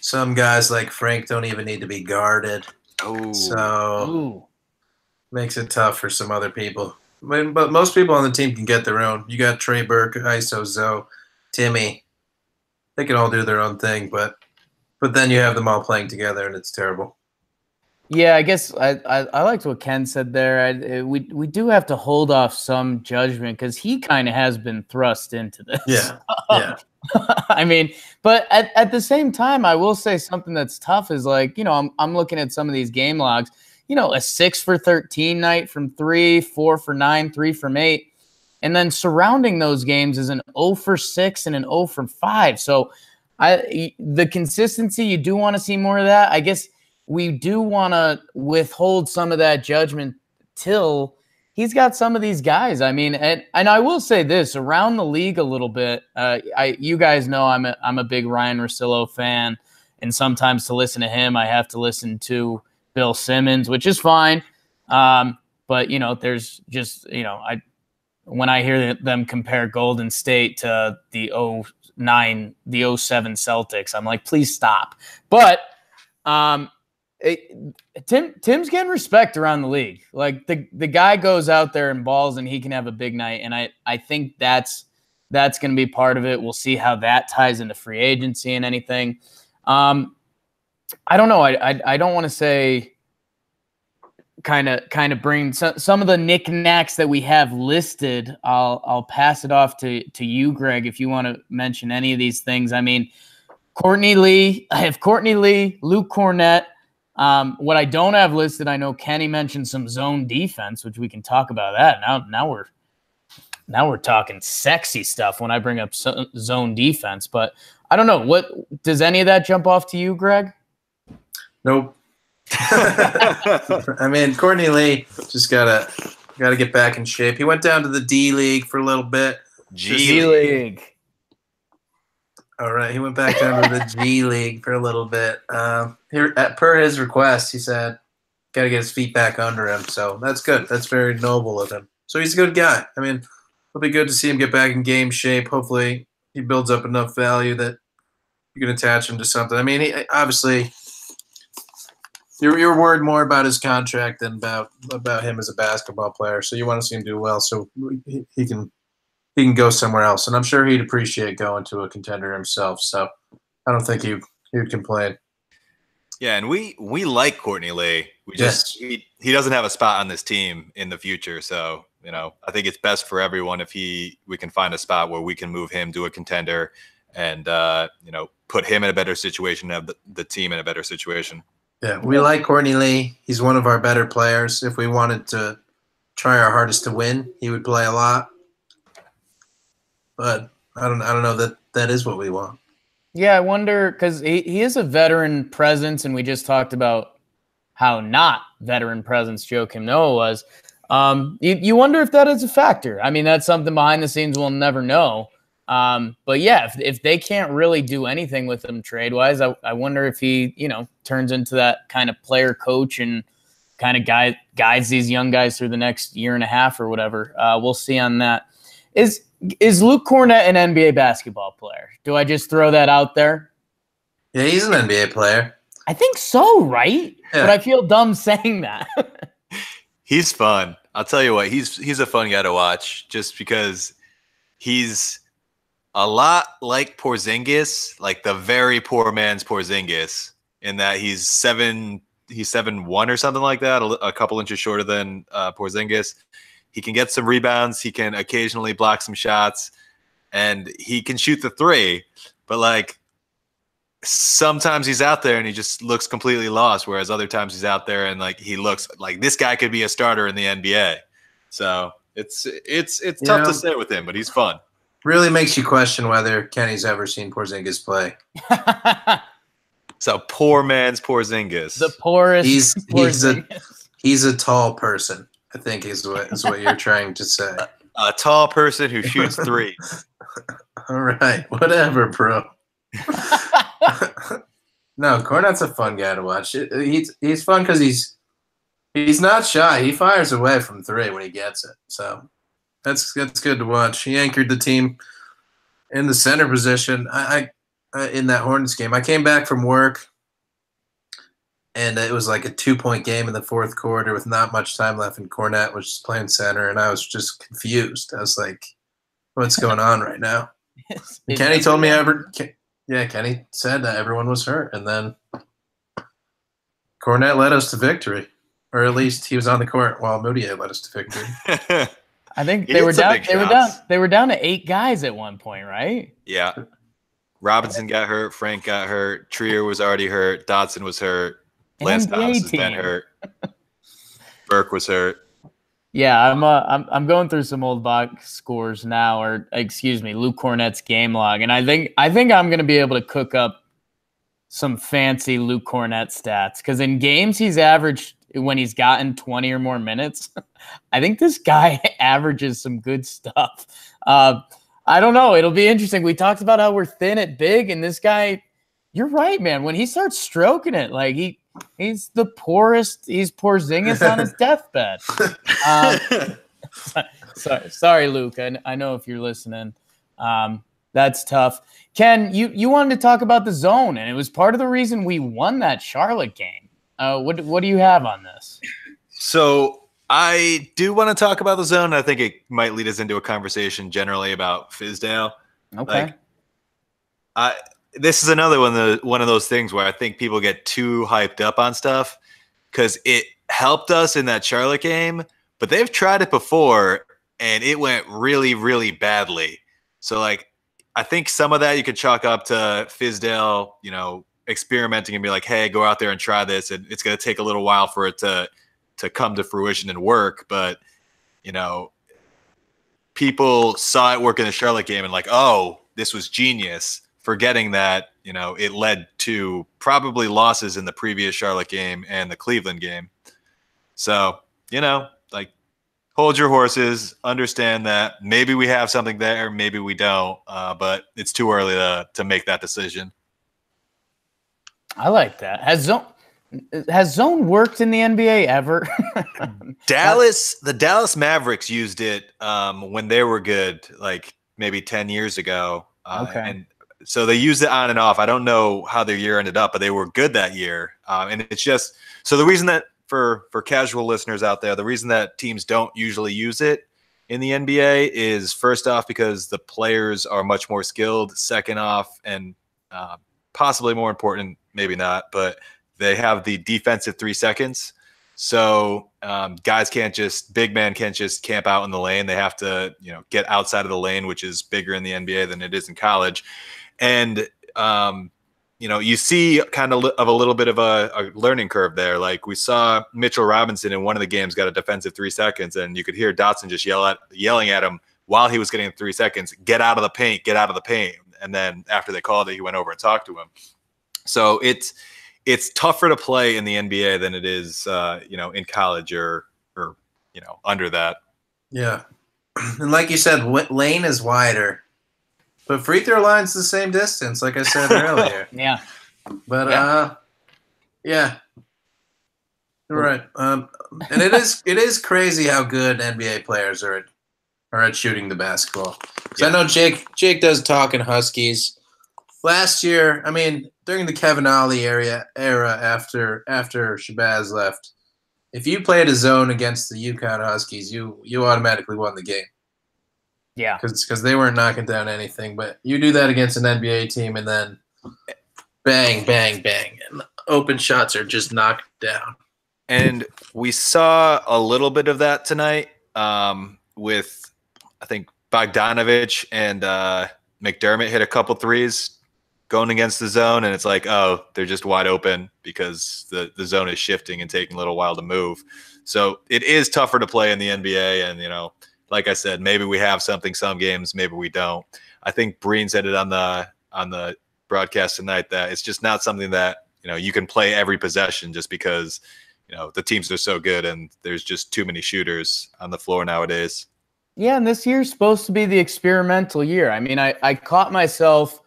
Some guys like Frank don't even need to be guarded. Oh, So makes it tough for some other people. But most people on the team can get their own. You got Trey Burke, ISO Zoe, Timmy. They can all do their own thing, but then you have them all playing together, and it's terrible. Yeah, I guess I liked what Ken said there. We do have to hold off some judgment because he kind of has been thrust into this. Yeah, yeah. I mean, but at the same time, I will say something that's tough is like, I'm looking at some of these game logs, a 6 for 13 night from 3, 4 for 9, 3 from 8. And then surrounding those games is an 0 for 6 and an 0 for 5. So the consistency, you do want to see more of that. I guess we do want to withhold some of that judgment till he's got some of these guys. I mean, and I will say this around the league a little bit. You guys know I'm a big Ryan Russillo fan, and sometimes to listen to him, I have to listen to Bill Simmons, which is fine. But there's just when I hear them compare Golden State to the 09, the 07 Celtics, I'm like, please stop. But Tim's getting respect around the league. Like the guy goes out there and balls, and he can have a big night. And I think that's going to be part of it. We'll see how that ties into free agency and anything. I don't know. I don't want to say kind of bring some of the knickknacks that we have listed. I'll pass it off to you, Greg, if you want to mention any of these things. I mean, Courtney Lee. I have Courtney Lee, Luke Cornett. What I don't have listed, I know Kenny mentioned some zone defense, which we can talk about that. Now we're talking sexy stuff when I bring up zone defense. But I don't know. What does any of that jump off to you, Greg? Nope. I mean, Courtney Lee just gotta get back in shape. He went down to the D League for a little bit. G League. All right, he went back down to the G League for a little bit. Per his request, he said, got to get his feet back under him. So that's good. That's very noble of him. So he's a good guy. I mean, it'll be good to see him get back in game shape. Hopefully, he builds up enough value that you can attach him to something. I mean, he, obviously, you're worried more about his contract than about him as a basketball player. So you want to see him do well, so he can go somewhere else. And I'm sure he'd appreciate going to a contender himself. So I don't think he would complain. Yeah, and we like Courtney Lee. We just he doesn't have a spot on this team in the future. So, I think it's best for everyone if we can find a spot where we can move him to a contender and put him in a better situation, have the team in a better situation. Yeah, we like Courtney Lee. He's one of our better players. If we wanted to try our hardest to win, he would play a lot. But I don't know that is what we want. Yeah, I wonder because he is a veteran presence, and we just talked about how not veteran presence Joakim Noah was. You wonder if that is a factor. I mean, that's something behind the scenes we'll never know. But yeah, if they can't really do anything with him trade wise, I wonder if he turns into that kind of player coach and kind of guides these young guys through the next year and a half or whatever. We'll see on that. Is Luke Cornett an NBA basketball player? Do I just throw that out there? Yeah, he's an NBA player. I think so, right? Yeah. But I feel dumb saying that. He's fun. I'll tell you what, he's a fun guy to watch just because he's a lot like Porzingis, like the very poor man's Porzingis, in that he's 7'1" or something like that, a couple inches shorter than Porzingis. He can get some rebounds. He can occasionally block some shots, and he can shoot the three. But like sometimes he's out there and he just looks completely lost, whereas other times he's out there and like he looks like this guy could be a starter in the NBA. So it's tough to say with him, but he's fun. Really makes you question whether Kenny's ever seen Porzingis play. So poor man's Porzingis. The poorest. He's a tall person, I think is what you're trying to say. A tall person who shoots threes. All right, whatever, bro. No, Kornet's a fun guy to watch. He's fun because he's not shy. He fires away from three when he gets it. So that's good to watch. He anchored the team in the center position. I in that Hornets game. I came back from work, and it was like a 2-point game in the fourth quarter with not much time left, and Kornet was just playing center, and I was just confused. I was like, what's going on right now? Kenny told me Kenny said that everyone was hurt, and then Kornet led us to victory, or at least he was on the court while Moutier led us to victory. I think they were down. They were down to 8 guys at one point, right? Yeah. Robinson got hurt. Frank got hurt. Trier was already hurt. Dotson was hurt. Lance Thomas has been hurt. Burke was hurt. Yeah, I'm going through some old box scores now, or excuse me, Luke Kornet's game log, and I think I'm going to be able to cook up some fancy Luke Kornet stats, because in games he's averaged, when he's gotten 20 or more minutes, I think this guy averages some good stuff. I don't know. It'll be interesting. We talked about how we're thin at big, and this guy, you're right, man. When he starts stroking it, like he's the poorest. He's Porzingis on his deathbed. Sorry, Luke. I know if you're listening. That's tough. Ken, you wanted to talk about the zone, and it was part of the reason we won that Charlotte game. What do you have on this? So I do want to talk about the zone. I think it might lead us into a conversation generally about Fizdale. Okay. This is another one of those things where I think people get too hyped up on stuff because it helped us in that Charlotte game, but they've tried it before and it went really, really badly. So like, I think some of that you could chalk up to Fizdale, experimenting and be like, hey, go out there and try this. And it's going to take a little while for it to come to fruition and work. But, people saw it work in the Charlotte game and like, oh, this was genius, forgetting that, it led to probably losses in the previous Charlotte game and the Cleveland game. So, like, hold your horses, understand that maybe we have something there, maybe we don't, but it's too early to make that decision. I like that. Has zone worked in the NBA ever? The Dallas Mavericks used it when they were good, like maybe 10 years ago. Okay. And so they used it on and off. I don't know how their year ended up, but they were good that year. And it's just so the reason that for casual listeners out there, the reason that teams don't usually use it in the NBA is first off because the players are much more skilled. Second off, and possibly more important, maybe not, but they have the defensive 3 seconds. So big man can't just camp out in the lane. They have to, get outside of the lane, which is bigger in the NBA than it is in college. And, you see kind of a little bit of a learning curve there. Like we saw Mitchell Robinson in one of the games got a defensive 3 seconds, and you could hear Dotson just yelling at him while he was getting 3 seconds, get out of the paint, get out of the paint. And then after they called it, he went over and talked to him. So it's tougher to play in the NBA than it is, in college or under that. Yeah. And like you said, lane is wider, but free throw line's the same distance, like I said earlier. Yeah. But, yeah. You're right. And it is crazy how good NBA players are at shooting the basketball. So I know Jake does talk in Huskies. Last year, I mean, during the Kevin Ollie era after Shabazz left, if you played a zone against the UConn Huskies, you automatically won the game. Yeah. Because they weren't knocking down anything. But you do that against an NBA team, and then bang, bang, bang. And open shots are just knocked down. And we saw a little bit of that tonight with, I think, Bogdanovich and McDermott hit a couple threes going against the zone, and it's like, oh, they're just wide open because the zone is shifting and taking a little while to move. So it is tougher to play in the NBA. And, like I said, maybe we have something some games, maybe we don't. I think Breen said it on the broadcast tonight that it's just not something that, you can play every possession just because, the teams are so good and there's just too many shooters on the floor nowadays. Yeah, and this year's supposed to be the experimental year. I mean, I caught myself.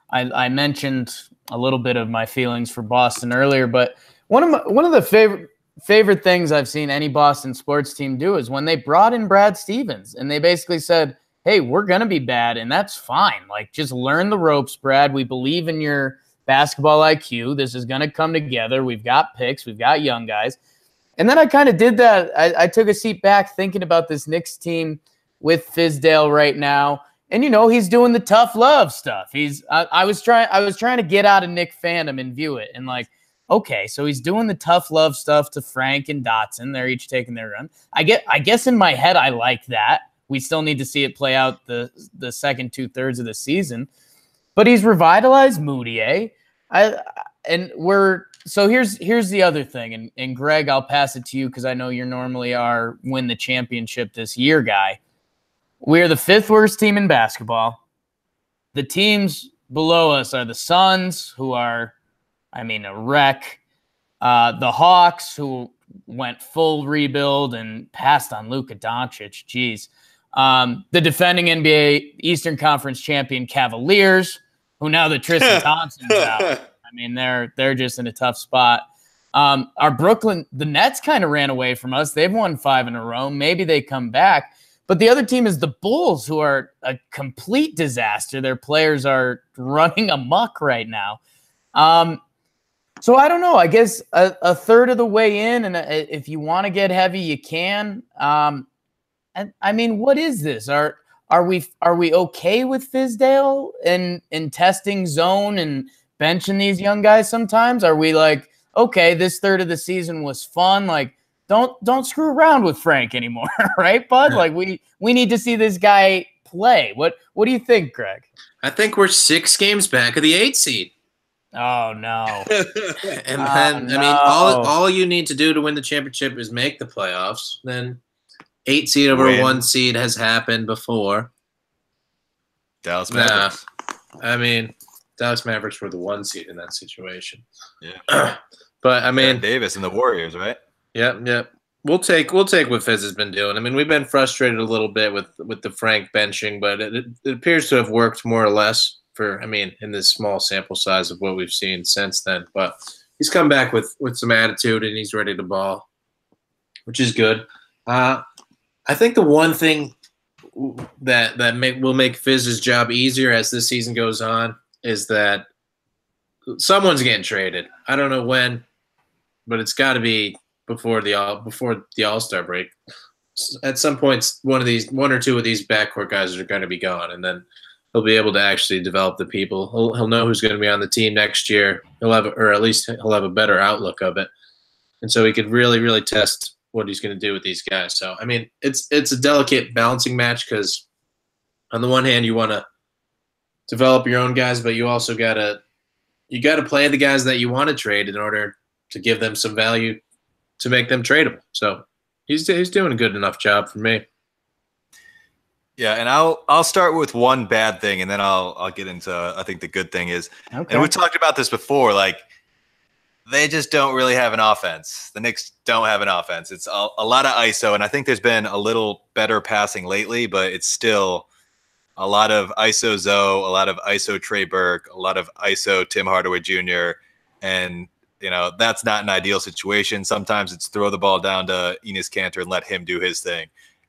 I mentioned a little bit of my feelings for Boston earlier, but one of the favorite things I've seen any Boston sports team do is when they brought in Brad Stevens and they basically said, hey, we're going to be bad, and that's fine. Like, just learn the ropes, Brad. We believe in your basketball IQ. This is going to come together. We've got picks. We've got young guys. And then I kind of did that. I took a seat back thinking about this Knicks team with Fizdale right now. And, he's doing the tough love stuff. I was trying to get out of Nick fandom and view it. And like, okay, so he's doing the tough love stuff to Frank and Dotson. They're each taking their run. I guess in my head, I like that. We still need to see it play out the second 2/3 of the season. But he's revitalized Moutier. So here's the other thing. And Greg, I'll pass it to you because I know you're normally our win the championship this year guy. We're the 5th worst team in basketball. The teams below us are the Suns, who are, a wreck. The Hawks, who went full rebuild and passed on Luka Doncic. Jeez. The defending NBA Eastern Conference champion Cavaliers, who now that Tristan Thompson's out, they're just in a tough spot. The Nets kind of ran away from us. They've won 5 in a row. Maybe they come back. But the other team is the Bulls, who are a complete disaster. Their players are running amok right now. So I don't know. I guess a third of the way in, and if you want to get heavy, you can. What is this? Are we okay with Fizdale and testing zone and benching these young guys sometimes? Are we like, okay, this third of the season was fun, like don't screw around with Frank anymore, right, bud? Like we need to see this guy play. What do you think, Greg? I think we're 6 games back of the 8 seed. Oh no. And then all you need to do to win the championship is make the playoffs. Then 8 seed over 1 seed has happened before. Dallas Mavericks. Dallas Mavericks were the 1 seed in that situation. Yeah. But Davis and the Warriors, right? Yep. We'll take what Fizz has been doing. We've been frustrated a little bit with the Frank benching, but it appears to have worked more or less in this small sample size of what we've seen since then. But he's come back with some attitude and he's ready to ball, which is good. I think the one thing that will make Fizz's job easier as this season goes on is that someone's getting traded. I don't know when, but it's got to be before the All-Star break. At some point, one or two of these backcourt guys are going to be gone, and then he'll be able to actually develop the people. He'll know who's going to be on the team next year. He'll have a better outlook of it, and so he could really, really test what he's going to do with these guys. So, it's a delicate balancing match because on the one hand, you want to develop your own guys, but you also got to play the guys that you want to trade in order to give them some value to make them tradable. So he's doing a good enough job for me. Yeah, and I'll start with one bad thing, and then I'll get into I think the good thing is, okay. And we talked about this before, like they just don't really have an offense. The Knicks don't have an offense. It's a lot of ISO, and I think there's been a little better passing lately, but it's still a lot of ISO Zoe, a lot of ISO Trey Burke, a lot of ISO Tim Hardaway Jr., and that's not an ideal situation. Sometimes it's throw the ball down to Enes Kanter and let him do his thing.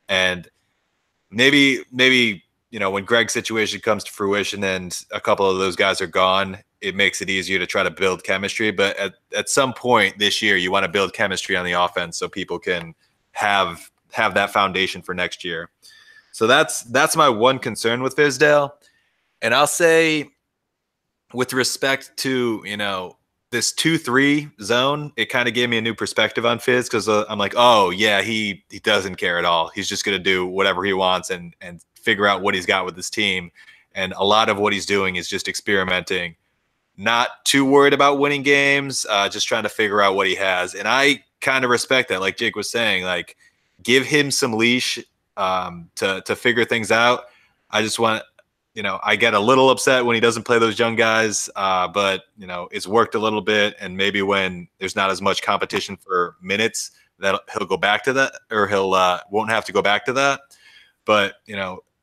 And maybe when Greg's situation comes to fruition and a couple of those guys are gone, it makes it easier to try to build chemistry. But at some point this year, you want to build chemistry on the offense so people can have that foundation for next year. So that's my one concern with Fizdale. And I'll say with respect to, this 2-3 zone, it kind of gave me a new perspective on Fizz because I'm like, oh, yeah, he doesn't care at all. He's just going to do whatever he wants and figure out what he's got with his team. And a lot of what he's doing is just experimenting not too worried about winning games, just trying to figure out what he has. And I kind of respect that. Like Jake was saying, like give him some leash to figure things out. I just want, I get a little upset when he doesn't play those young guys, but it's worked a little bit. And maybe when there's not as much competition for minutes, that he'll go back to that, or he'll won't have to go back to that. But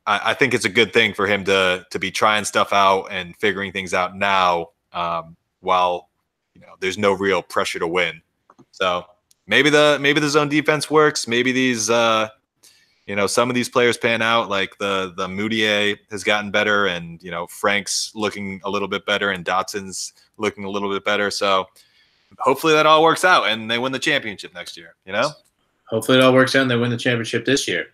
I think it's a good thing for him to be trying stuff out and figuring things out now, while there's no real pressure to win. So maybe the zone defense works. Maybe these some of these players pan out. Like the Moutier has gotten better, and Frank's looking a little bit better, and Dotson's looking a little bit better. So hopefully that all works out and they win the championship next year. Hopefully it all works out and they win the championship this year.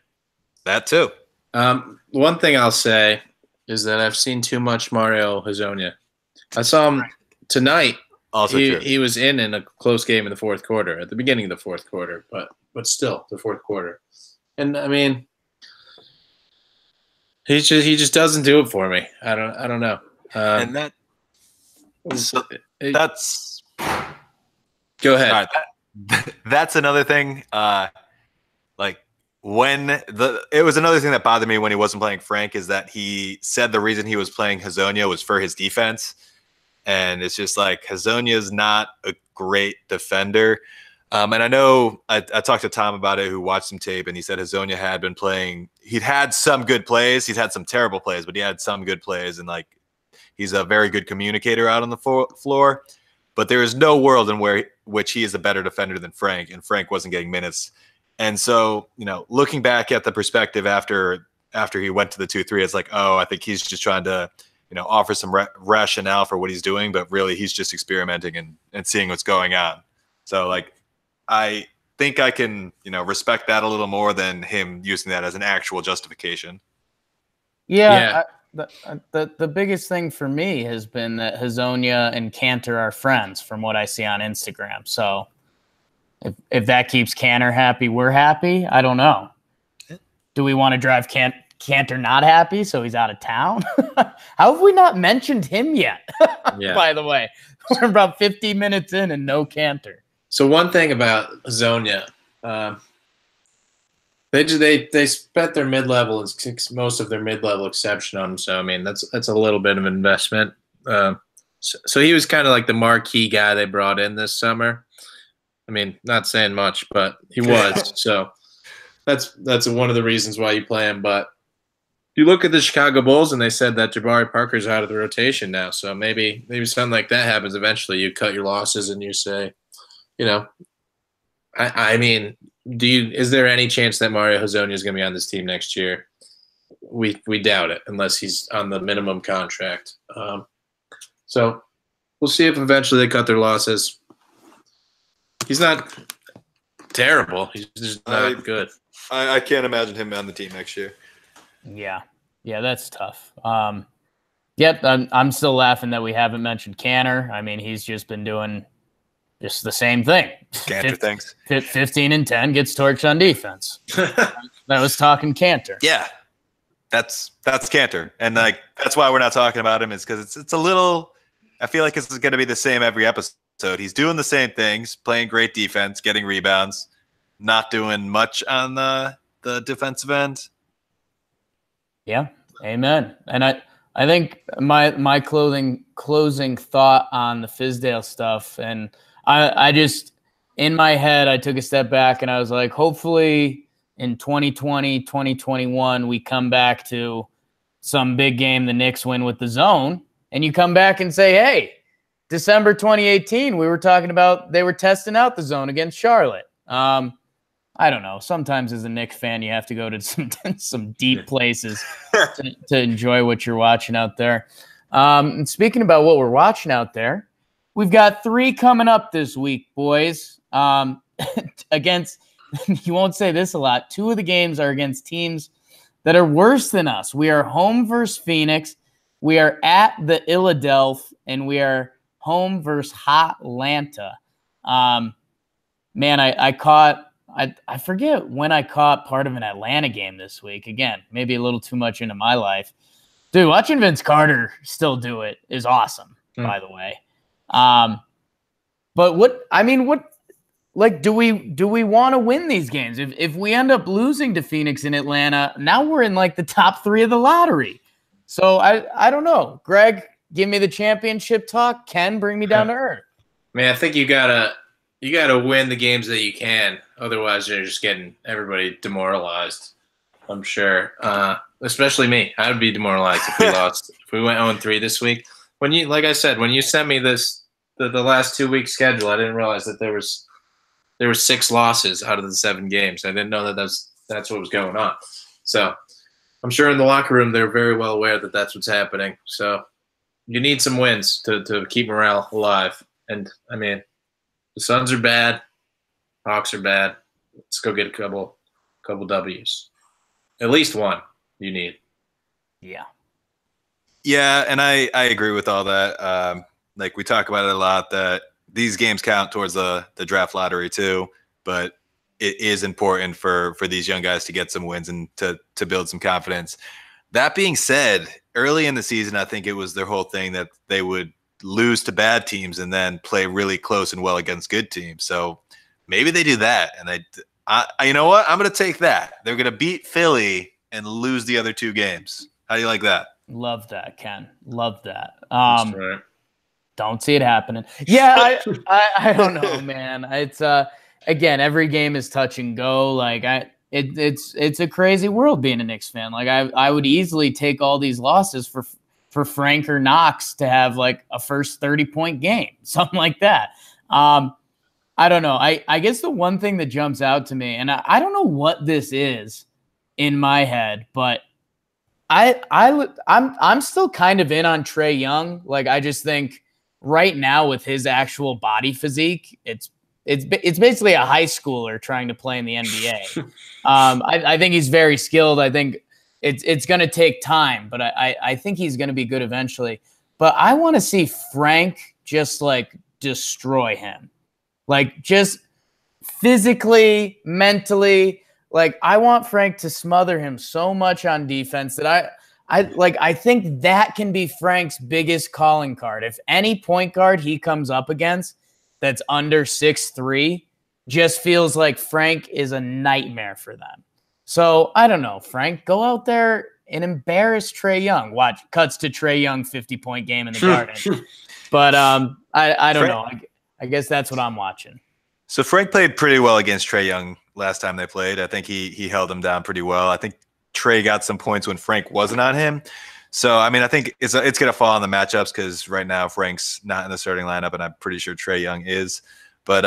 That too. One thing I'll say is that I've seen too much Mario Hezonja. I saw him tonight. Also true. He was in a close game in the fourth quarter, at the beginning of the fourth quarter, but still the fourth quarter. And I mean, he just doesn't do it for me. I don't know. And that's go ahead. All right, that's another thing. It was another thing that bothered me when he wasn't playing Frank, is that he said the reason he was playing Hezonja was for his defense. And it's just like, Hezonja is not a great defender. And I know I talked to Tom about it, who watched some tape, and he said Hezonja had been playing. He'd had some good plays. He's had some terrible plays, but he had some good plays. And like, he's a very good communicator out on the floor. But there is no world in which he is a better defender than Frank, and Frank wasn't getting minutes. And so, looking back at the perspective after he went to the 2-3, it's like, oh, I think he's just trying to, offer some rationale for what he's doing, but really he's just experimenting and seeing what's going on. So like, I think I can, respect that a little more than him using that as an actual justification. Yeah. The biggest thing for me has been that Hezonja and Kanter are friends, from what I see on Instagram. So if that keeps Kanter happy, we're happy. I don't know. Do we want to drive Kanter not happy so he's out of town? How have we not mentioned him yet? Yeah. By the way, we're about 50 minutes in and no Kanter. So one thing about Hezonja, they spent their mid-level, most of their mid-level exception on him. So I mean, that's a little bit of an investment. So he was kind of like the marquee guy they brought in this summer. I mean, not saying much, but he was. So that's one of the reasons why you play him. But you look at the Chicago Bulls, and they said that Jabari Parker's out of the rotation now. So maybe something like that happens eventually. You cut your losses and you say, I mean, is there any chance that Mario Hezonja is going to be on this team next year? We doubt it, unless he's on the minimum contract. So we'll see if eventually they cut their losses. He's not terrible. He's just not good. I can't imagine him on the team next year. Yeah, that's tough. Yep, I'm still laughing that we haven't mentioned Kanter. I mean, he's just been doing just the same thing. Kanter things. 15 and 10 gets torched on defense. That was talking Kanter. Yeah, that's Kanter, and like that's why we're not talking about him, is because it's a little. I feel like it's going to be the same every episode. He's doing the same things, playing great defense, getting rebounds, not doing much on the defensive end. Yeah, amen. And I think my closing thought on the Fizdale stuff, and I just, in my head, I took a step back and I was like, hopefully in 2020, 2021, we come back to some big game, the Knicks win with the zone, and you come back and say, hey, December 2018, we were talking about they were testing out the zone against Charlotte. I don't know. Sometimes as a Knicks fan, you have to go to some deep places to enjoy what you're watching out there. And speaking about what we're watching out there, we've got 3 coming up this week, boys. Against, you won't say this a lot, 2 of the games are against teams that are worse than us. We are home versus Phoenix. We are at the Illadelph, and we are home versus Hotlanta. Man, I forget when I caught part of an Atlanta game this week. Again, maybe a little too much into my life. Dude, watching Vince Carter still do it is awesome. by the way. But do we want to win these games? If we end up losing to Phoenix and Atlanta, now we're in like the top 3 of the lottery. So I don't know. Greg, give me the championship talk. Ken, bring me down to earth. Man, I think you gotta win the games that you can. Otherwise, you're just getting everybody demoralized. I'm sure, especially me. I would be demoralized if we lost. If we went 0-3 this week. Like I said, when you sent me the last 2 week schedule, I didn't realize that there were 6 losses out of the 7 games. I didn't know that's what was going on. So I'm sure in the locker room they're very well aware that that's what's happening. So you need some wins to keep morale alive. And I mean, the Suns are bad, Hawks are bad. Let's go get a couple W's. At least one you need. Yeah. Yeah, and I agree with all that. Like we talk about it a lot that these games count towards the draft lottery too, but it is important for these young guys to get some wins and to build some confidence. That being said, early in the season, I think it was their whole thing that they would lose to bad teams and then play really close and well against good teams. So maybe they do that, and you know what? I'm going to take that. They're going to beat Philly and lose the other 2 games. How do you like that? Love that, Ken. Love that. That's right. Don't see it happening. Yeah, I don't know, man. It's again, every game is touch and go. Like it's a crazy world being a Knicks fan. Like I would easily take all these losses for Frank or Knox to have like a first 30-point game, something like that. I don't know. I guess the one thing that jumps out to me, and I don't know what this is in my head, but I'm still kind of in on Trae Young. Like I just think right now with his actual body physique, it's basically a high schooler trying to play in the NBA. I think he's very skilled. I think it's going to take time, but I think he's going to be good eventually. But I want to see Frank just like destroy him, like just physically, mentally. Like I want Frank to smother him so much on defense that I think that can be Frank's biggest calling card. If any point guard he comes up against that's under 6'3", just feels like Frank is a nightmare for them. So I don't know, Frank, go out there and embarrass Trae Young. Watch cuts to Trae Young 50-point game in the Garden. But I don't know. I guess that's what I'm watching. So Frank played pretty well against Trae Young last time they played. I think he held him down pretty well. I think Trae got some points when Frank wasn't on him. So, I mean, I think it's going to fall on the matchups because right now Frank's not in the starting lineup, and I'm pretty sure Trae Young is. But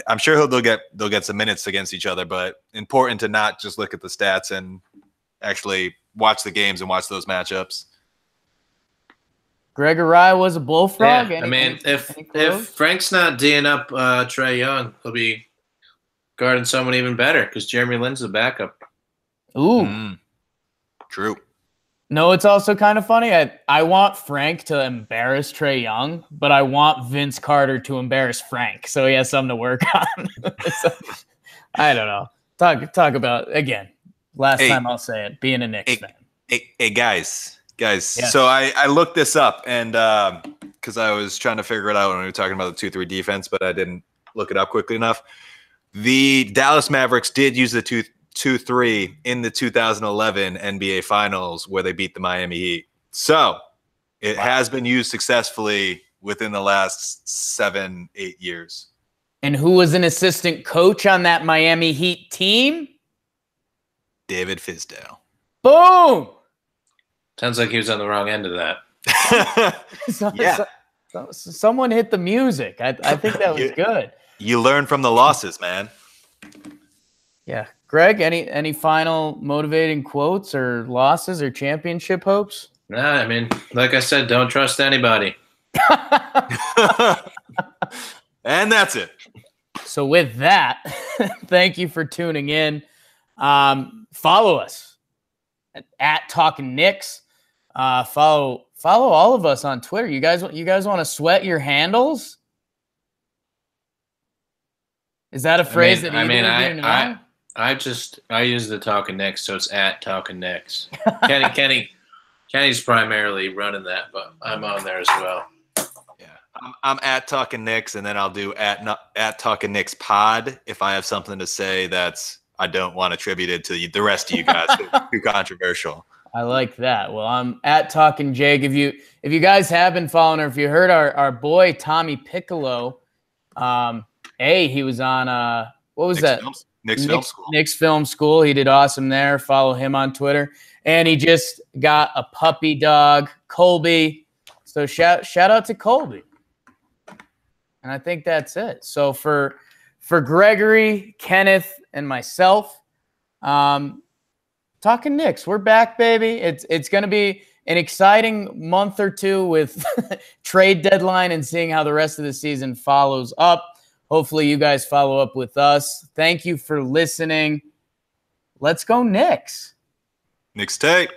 I'm sure they'll get some minutes against each other. But important to not just look at the stats and actually watch the games and watch those matchups. Gregory was a bullfrog. Yeah, if Frank's not D'ing up Trae Young, he'll be guarding someone even better because Jeremy Lin's the backup. Ooh. True. No, it's also kind of funny. I want Frank to embarrass Trae Young, but I want Vince Carter to embarrass Frank, so he has something to work on. So, I don't know. Talk about, again, last time I'll say it, being a Knicks fan. Hey, guys. Yes. So I looked this up, and because I was trying to figure it out when we were talking about the 2-3 defense, but I didn't look it up quickly enough. The Dallas Mavericks did use the 2-3 in the 2011 NBA Finals where they beat the Miami Heat. So it has been used successfully within the last 7-8 years. And who was an assistant coach on that Miami Heat team? David Fizdale. Boom! Sounds like he was on the wrong end of that. Yeah. Someone hit the music. I think that was good. You learn from the losses, man. Yeah. Greg, any final motivating quotes or losses or championship hopes? Nah, I mean, like I said, don't trust anybody. And that's it. So with that, thank you for tuning in. Follow us at Talking Knicks. Follow all of us on Twitter. You guys want to sweat your handles? Is that a phrase that either of you know? I use the Talking Knicks, so it's at Talking Knicks. Kenny's primarily running that, but I'm on there as well. I'm at Talking Knicks, and then I'll do at Talking Knicks Pod if I have something to say that's I don't want attributed to the rest of you guys. Too controversial. I like that. Well, I'm at Talking Jake. If you guys have been following, or if you heard our boy Tommy Piccolo, he was on what was that? Knicks Film School. Knicks Film School. He did awesome there. Follow him on Twitter. And he just got a puppy dog, Colby. So shout out to Colby. And I think that's it. So for Gregory, Kenneth, and myself, Talking Knicks, we're back, baby. It's going to be an exciting month or two with trade deadline and seeing how the rest of the season follows up. Hopefully you guys follow up with us. Thank you for listening. Let's go Knicks. Knicks take.